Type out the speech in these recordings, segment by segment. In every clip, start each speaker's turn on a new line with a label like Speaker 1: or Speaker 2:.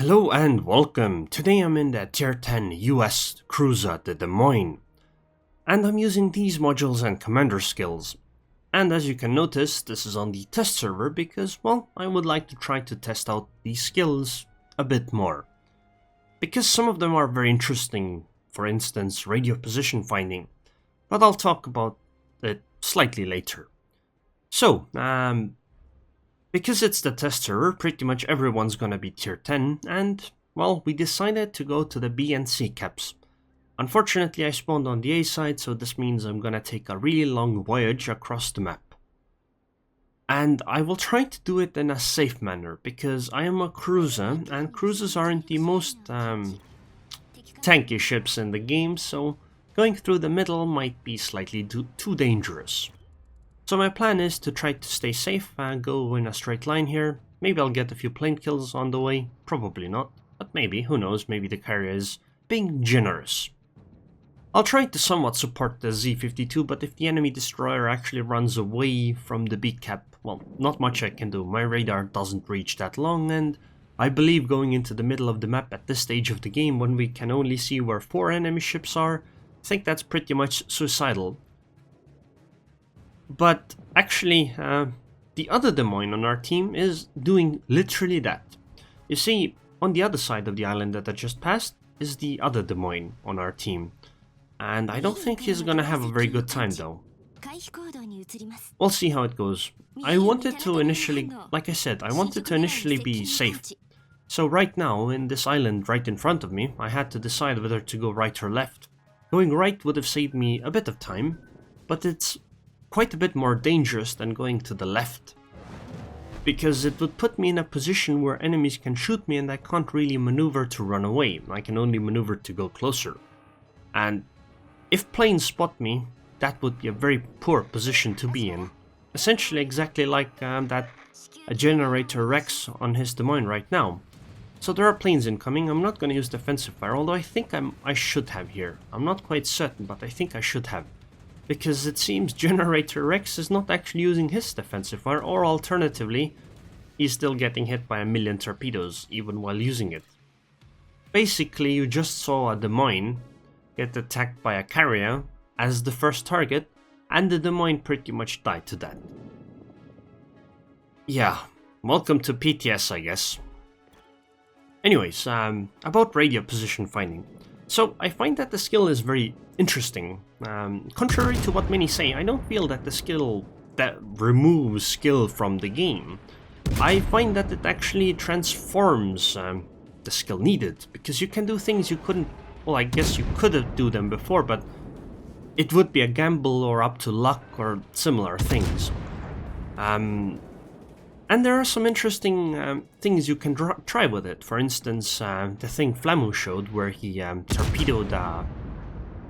Speaker 1: Hello and welcome. Today I'm in the Tier 10 US cruiser, the Des Moines, and I'm using these modules and commander skills. And as you can notice, this is on the test server because, well, I would like to try to test out these skills a bit more. Because some of them are very interesting, for instance, radio position finding, but I'll talk about it slightly later. So, because it's the test server, pretty much everyone's gonna be tier 10, and, well, we decided to go to the B and C caps. Unfortunately, I spawned on the A side, so this means I'm gonna take a really long voyage across the map. And I will try to do it in a safe manner, because I am a cruiser, and cruisers aren't the most tanky ships in the game, so going through the middle might be slightly too dangerous. So my plan is to try to stay safe and go in a straight line here. Maybe I'll get a few plane kills on the way, probably not, but maybe, who knows, maybe the carrier is being generous. I'll try to somewhat support the Z-52, but if the enemy destroyer actually runs away from the B cap, well, not much I can do. My radar doesn't reach that long, and I believe going into the middle of the map at this stage of the game when we can only see where 4 enemy ships are, I think that's pretty much suicidal. But actually, the other Des Moines on our team is doing literally that. You see, on the other side of the island that I just passed is the other Des Moines on our team. And I don't think he's gonna have a very good time though. We'll see how it goes. I wanted to initially, like I said, I wanted to initially be safe. So right now, in this island right in front of me, I had to decide whether to go right or left. Going right would have saved me a bit of time, but it's quite a bit more dangerous than going to the left, because it would put me in a position where enemies can shoot me and I can't really maneuver to run away. I can only maneuver to go closer. And if planes spot me, that would be a very poor position to be in. Essentially exactly like that a generator Rex on his Des Moines right now. So there are planes incoming. I'm not going to use defensive fire, although I think I should have here. I'm not quite certain, but I think I should have. Because it seems Generator Rex is not actually using his defensive fire, or alternatively, he's still getting hit by a million torpedoes, even while using it. Basically, you just saw a Des Moines get attacked by a carrier as the first target, and the Des Moines pretty much died to that. Yeah, welcome to PTS, I guess. Anyways, about radio position finding. So, I find that the skill is very interesting. Contrary to what many say, I don't feel that the skill that removes skill from the game. I find that it actually transforms the skill needed, because you can do things you couldn't, well, I guess you could have do them before, but it would be a gamble or up to luck or similar things. And there are some interesting things you can try with it. For instance, the thing Flamu showed where he torpedoed a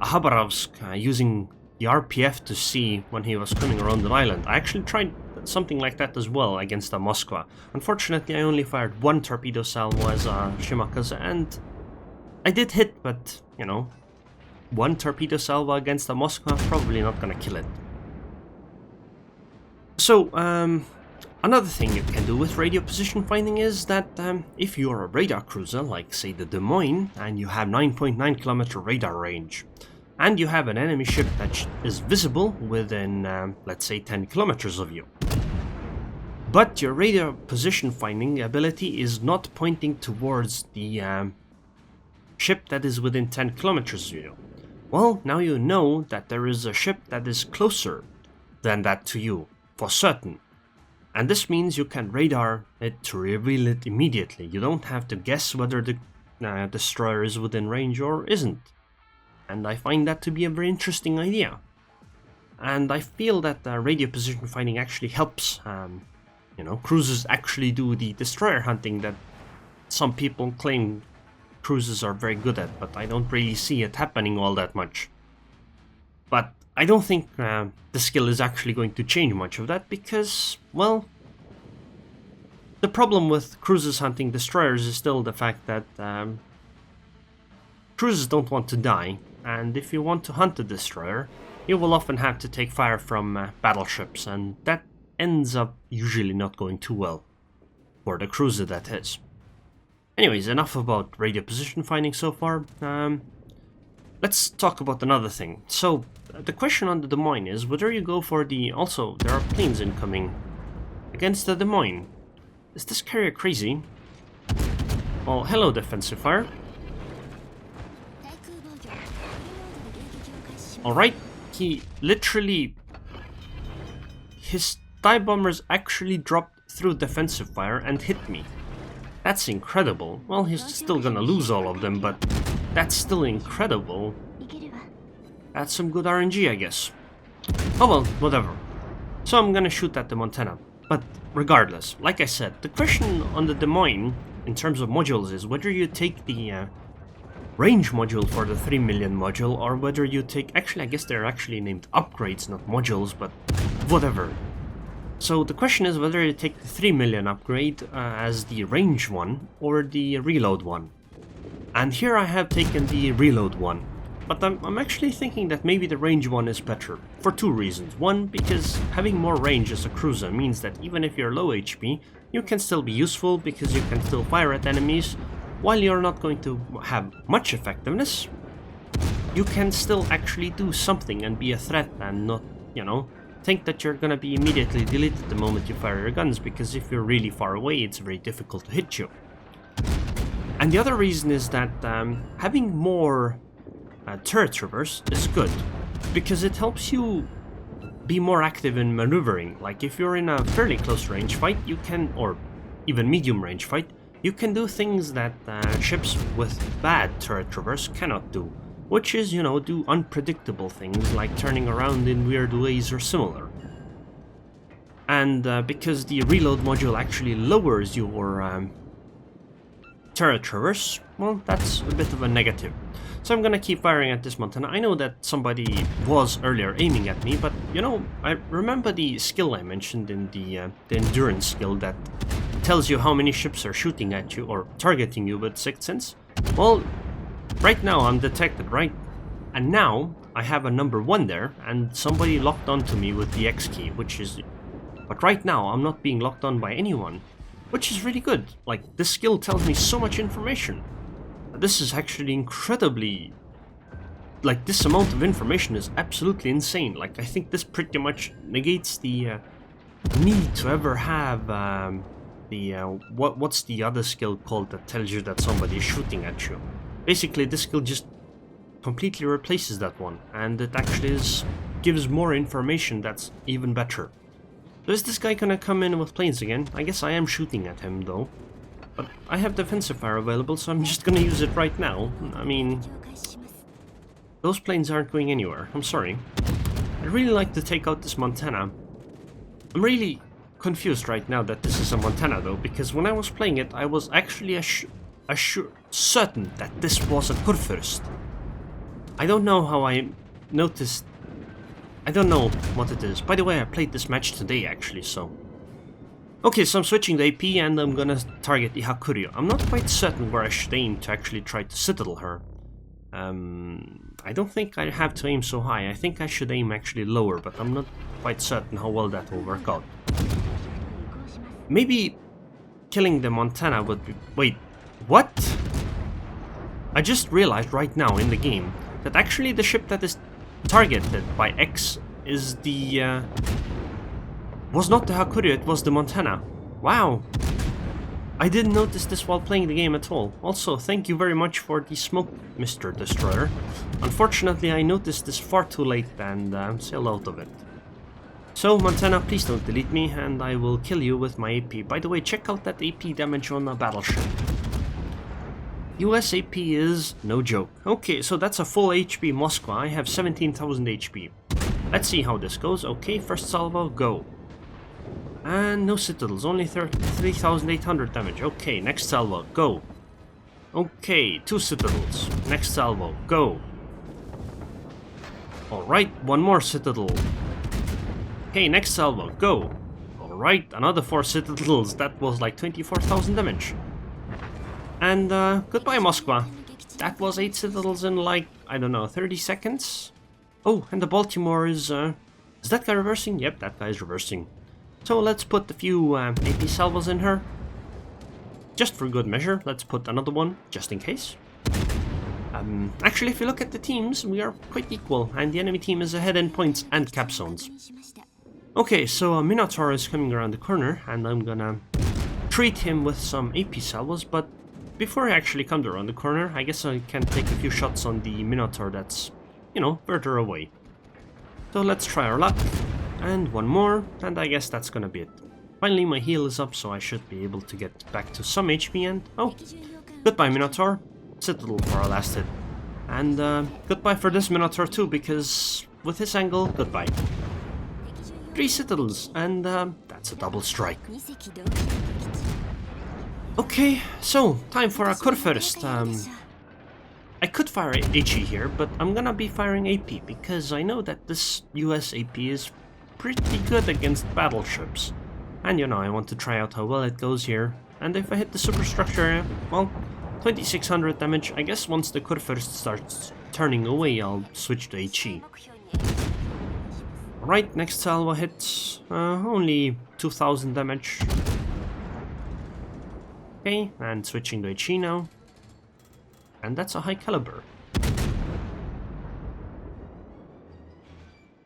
Speaker 1: Khabarovsk using the RPF to see when he was coming around an island. I actually tried something like that as well against a Moskva. Unfortunately, I only fired one torpedo salvo as a Shimakaze, and I did hit, but, you know, one torpedo salvo against a Moskva, probably not gonna kill it. So, another thing you can do with radio position finding is that if you're a radar cruiser, like say the Des Moines, and you have 9.9 kilometer radar range, and you have an enemy ship that is visible within, let's say, 10 kilometers of you, but your radar position finding ability is not pointing towards the ship that is within 10 kilometers of you, well, now you know that there is a ship that is closer than that to you, for certain. And this means you can radar it to reveal it immediately. You don't have to guess whether the destroyer is within range or isn't. And I find that to be a very interesting idea. And I feel that radio position finding actually helps, you know, cruisers actually do the destroyer hunting that some people claim cruisers are very good at, but I don't really see it happening all that much. But I don't think the skill is actually going to change much of that because, well, the problem with cruisers hunting destroyers is still the fact that cruisers don't want to die, and if you want to hunt a destroyer, you will often have to take fire from battleships, and that ends up usually not going too well, for the cruiser that is. Anyways, enough about radio position finding so far. Let's talk about another thing. So, the question on the Des Moines is whether you go for the... Also, there are planes incoming against the Des Moines. Is this carrier crazy? Well, hello, defensive fire. Alright, he literally... His dive bombers actually dropped through defensive fire and hit me. That's incredible. Well, he's still gonna lose all of them, but that's still incredible. That's some good RNG, I guess. Oh well, whatever. So I'm gonna shoot at the Montana. But regardless, like I said, the question on the Des Moines, in terms of modules, is whether you take the range module for the 3 million module, or whether you take... Actually, I guess they're actually named upgrades, not modules, but whatever. So the question is whether you take the 3 million upgrade as the range one or the reload one. And here I have taken the reload one. But I'm actually thinking that maybe the range one is better. For two reasons. One, because having more range as a cruiser means that even if you're low HP, you can still be useful because you can still fire at enemies. While you're not going to have much effectiveness, you can still actually do something and be a threat and not, you know, think that you're gonna be immediately deleted the moment you fire your guns, because if you're really far away, it's very difficult to hit you. And the other reason is that having more turret traverse is good, because it helps you be more active in maneuvering. Like if you're in a fairly close range fight, you can, or even medium range fight, you can do things that ships with bad turret traverse cannot do. Which is, you know, do unpredictable things like turning around in weird ways or similar. And because the reload module actually lowers your turret traverse, well, that's a bit of a negative. So I'm gonna keep firing at this Montana. I know that somebody was earlier aiming at me, but, you know, I remember the skill I mentioned in the endurance skill that tells you how many ships are shooting at you or targeting you with Sixth Sense. Well, right now I'm detected, right? And now I have a number 1 there, and somebody locked onto me with the X key, which is... But right now I'm not being locked on by anyone, which is really good. Like, this skill tells me so much information. This is actually incredibly... Like, this amount of information is absolutely insane. Like, I think this pretty much negates the need to ever have what's the other skill called that tells you that somebody is shooting at you. Basically, this skill just completely replaces that one, and it actually gives more information that's even better. So is this guy gonna come in with planes again? I guess I am shooting at him though. But I have defensive fire available, so I'm just gonna use it right now. I mean, those planes aren't going anywhere. I'm sorry. I'd really like to take out this Montana. I'm really confused right now that this is a Montana though, because when I was playing it, I was actually certain that this was a Kurfürst. I don't know how I noticed. I don't know what it is. By the way, I played this match today actually, so... Okay, so I'm switching the AP and I'm gonna target the Hakuryu. I'm not quite certain where I should aim to actually try to citadel her. I don't think I have to aim so high. I think I should aim actually lower, but I'm not quite certain how well that will work out. Maybe killing the Montana would be... Wait, what? I just realized right now in the game that actually the ship that is targeted by X is the... was not the Hakuryu, it was the Montana. Wow. I didn't notice this while playing the game at all. Also, thank you very much for the smoke, Mr. Destroyer. Unfortunately, I noticed this far too late and sailed out of it. So, Montana, please don't delete me, and I will kill you with my AP. By the way, check out that AP damage on a battleship. US AP is no joke. Okay, so that's a full HP Moskva. I have 17,000 HP. Let's see how this goes. Okay, first salvo, go. And no citadels, only 3,800 damage. Okay, next salvo, go. Okay, 2 citadels. Next salvo, go. Alright, 1 more citadel. Okay, next salvo, go. Alright, another 4 citadels. That was like 24,000 damage. And goodbye, Moskva. That was 8 citadels in like, I don't know, 30 seconds? Oh, and the Baltimore is that guy reversing? Yep, that guy is reversing. So let's put a few AP salvos in her. just for good measure, let's put another one, just in case. Actually, if you look at the teams, we are quite equal, and the enemy team is ahead in points and cap zones. Okay, so a Minotaur is coming around the corner, and I'm gonna treat him with some AP salvos, but before he actually comes around the corner, I guess I can take a few shots on the Minotaur that's, you know, further away. So let's try our luck, and one more, and I guess that's gonna be it. Finally, my heal is up, so I should be able to get back to some HP, and oh, goodbye Minotaur. Citadel for our last hit. And goodbye for this Minotaur too, because with this angle, goodbye. 3 Citadels, and that's a double strike. Okay, so time for a Kurfürst. I could fire HE here, but I'm gonna be firing AP, because I know that this US AP is pretty good against battleships. And you know, I want to try out how well it goes here. And if I hit the superstructure, well, 2600 damage. I guess once the Kurfürst starts turning away, I'll switch to HE. Right, next salvo hits. Only 2000 damage. Okay, and switching to HE now. And that's a high caliber.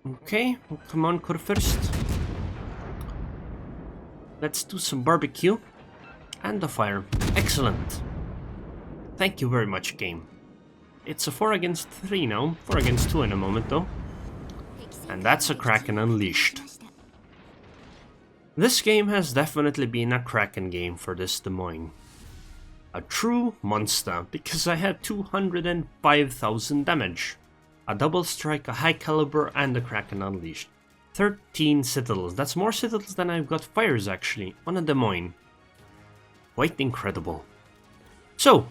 Speaker 1: Okay, well, come on Kurfürst. Let's do some barbecue. And a fire. Excellent. Thank you very much, game. It's a 4 against 3 now. 4 against 2 in a moment, though. And that's a Kraken unleashed. This game has definitely been a Kraken game for this Des Moines. A true monster, because I had 205,000 damage. A double strike, a high caliber, and a Kraken unleashed. 13 Citadels. That's more Citadels than I've got fires, actually, on a Des Moines. Quite incredible. So,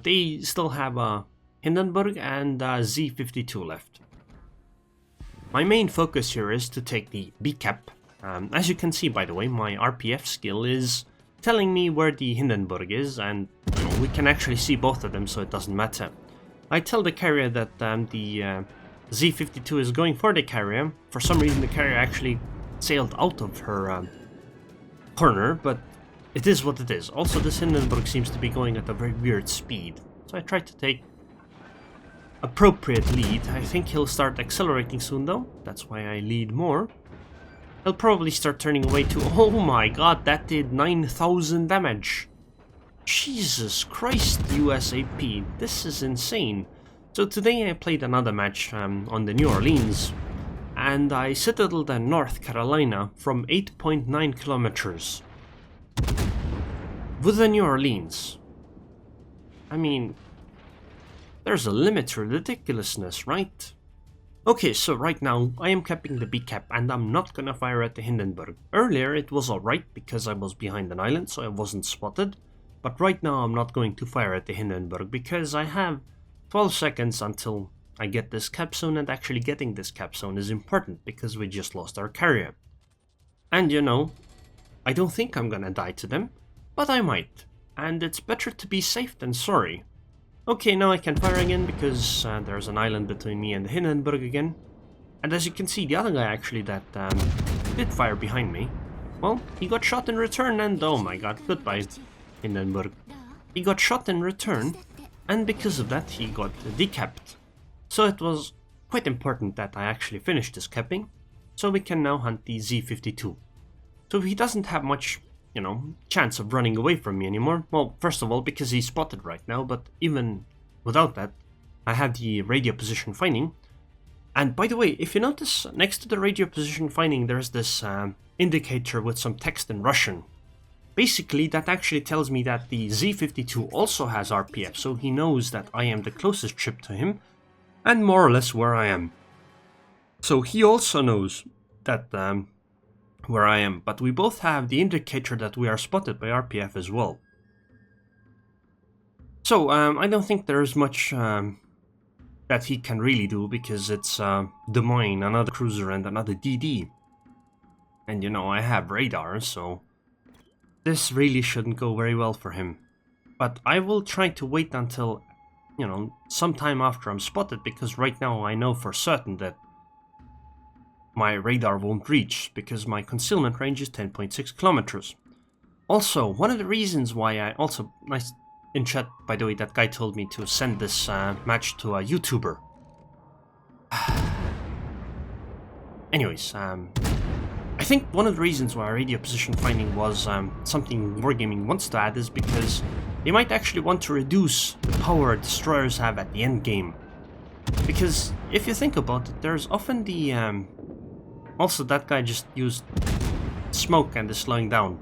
Speaker 1: they still have a Hindenburg and a Z-52 left. My main focus here is to take the B-cap. As you can see, by the way, my RPF skill is telling me where the Hindenburg is, and you know, we can actually see both of them, so it doesn't matter. I tell the carrier that the Z-52 is going for the carrier. For some reason, the carrier actually sailed out of her corner, but it is what it is. Also, this Hindenburg seems to be going at a very weird speed. So I try to take appropriate lead. I think he'll start accelerating soon though. That's why I lead more. He'll probably start turning away too. Oh my god, that did 9,000 damage. Jesus Christ, USAP. This is insane. So today I played another match on the New Orleans. And I citadeled in North Carolina from 8.9 kilometers. With the New Orleans. I mean, there's a limit to ridiculousness, right? Okay, so right now I am capping the B-cap and I'm not gonna fire at the Hindenburg. Earlier it was alright because I was behind an island so I wasn't spotted. But right now I'm not going to fire at the Hindenburg because I have 12 seconds until I get this cap zone, and actually getting this cap zone is important because we just lost our carrier. And you know, I don't think I'm gonna die to them. But I might, and it's better to be safe than sorry. Okay, now I can fire again because there's an island between me and the Hindenburg again. And as you can see, the other guy actually that did fire behind me, well, he got shot in return, and oh my god, goodbye Hindenburg. He got shot in return, and because of that he got decapped. So it was quite important that I actually finished this capping, so we can now hunt the Z-52. So he doesn't have much, you know, chance of running away from me anymore. Well, first of all, because he's spotted right now, but even without that, I have the radio position finding. And by the way, if you notice, next to the radio position finding, there's this indicator with some text in Russian. Basically, that actually tells me that the Z-52 also has RPF, so he knows that I am the closest ship to him, and more or less where I am. So he also knows that where I am, but we both have the indicator that we are spotted by RPF as well. So I don't think there's much that he can really do, because it's Des Moines, another cruiser and another DD. And you know, I have radar, so this really shouldn't go very well for him. But I will try to wait until, you know, sometime after I'm spotted, because right now I know for certain that my radar won't reach, because my concealment range is 10.6 kilometers. Also, one of the reasons why I also, nice in chat by the way, that guy told me to send this match to a YouTuber. Anyways, I think one of the reasons why radio position finding was something Wargaming wants to add is because they might actually want to reduce the power destroyers have at the end game. Because if you think about it, there's often the also that guy just used smoke and is slowing down.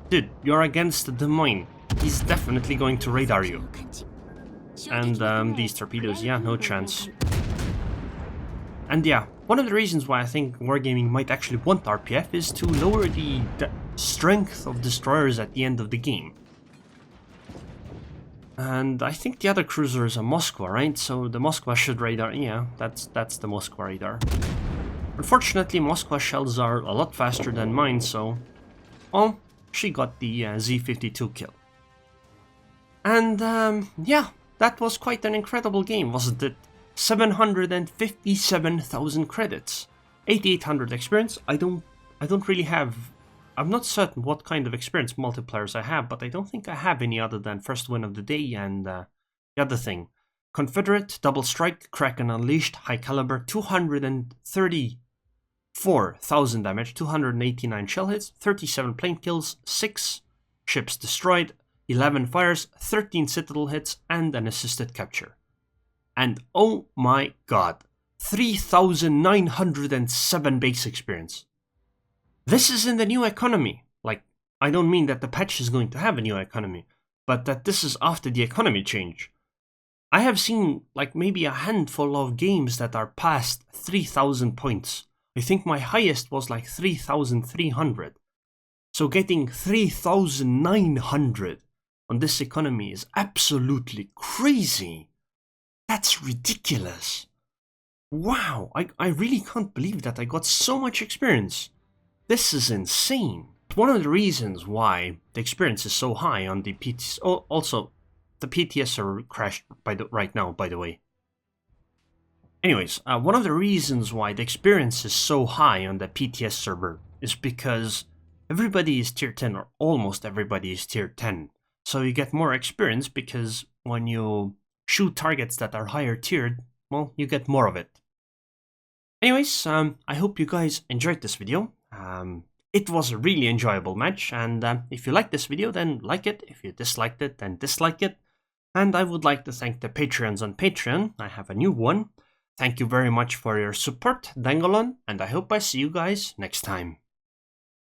Speaker 1: Dude, you're against the Des Moines. He's definitely going to radar you. And these torpedoes, yeah, no chance. And yeah, one of the reasons why I think Wargaming might actually want RPF is to lower the strength of destroyers at the end of the game. And I think the other cruiser is a Moskva, right? So the Moskva should radar, yeah, that's the Moskva radar. Unfortunately, Moskva shells are a lot faster than mine, so... well, she got the Z-52 kill. And yeah, that was quite an incredible game, wasn't it? 757,000 credits, 8,800 experience. I don't really have. I'm not certain what kind of experience multipliers I have, but I don't think I have any other than First Win of the Day and the other thing. Confederate, Double Strike, Kraken Unleashed, High Caliber, 234,000 damage, 289 shell hits, 37 plane kills, 6 ships destroyed, 11 fires, 13 citadel hits, and an assisted capture. And oh my god, 3,907 base experience. This is in the new economy. Like, I don't mean that the patch is going to have a new economy, but that this is after the economy change. I have seen like maybe a handful of games that are past 3,000 points. I think my highest was like 3,300. So getting 3,900 on this economy is absolutely crazy. That's ridiculous. Wow, I really can't believe that I got so much experience. This is insane. One of the reasons why the experience is so high on the PTS... oh, also, the PTS are crashed right now, by the way. Anyways, one of the reasons why the experience is so high on the PTS server is because everybody is tier 10, or almost everybody is tier 10. So you get more experience because when you shoot targets that are higher tiered, well, you get more of it. Anyways, I hope you guys enjoyed this video. It was a really enjoyable match, and if you liked this video, then like it. If you disliked it, then dislike it. And I would like to thank the Patreons on Patreon. I have a new one. Thank you very much for your support, Dangalon, and I hope I see you guys next time.